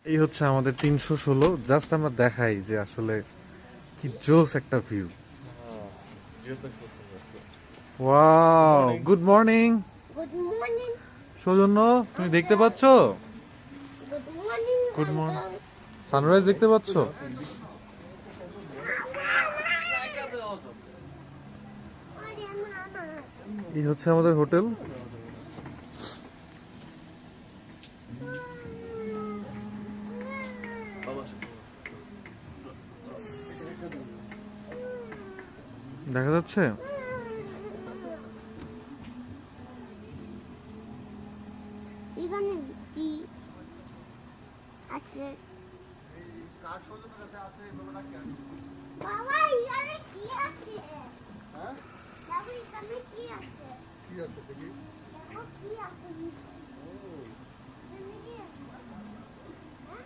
এই হচ্ছে আমাদের 316। জাস্ট আমরা দেখাই যে আসলে কি জোস একটা view. Wow, good morning. Good morning. সৌজন্য, তুমি দেখতে পাচ্ছ? Good morning, good morning. Uncle. Sunrise দেখতে পাচ্ছ? এই হচ্ছে আমাদের হোটেল। দেখা যাচ্ছে? এখানে কি আছে? বাবা, এখানে কি আছে? হ্যাঁ? বাবা, এখানে কি আছে? কি আছে দেখি? দেখো কি আছে নিচে। এখানে কি আছে? হ্যাঁ?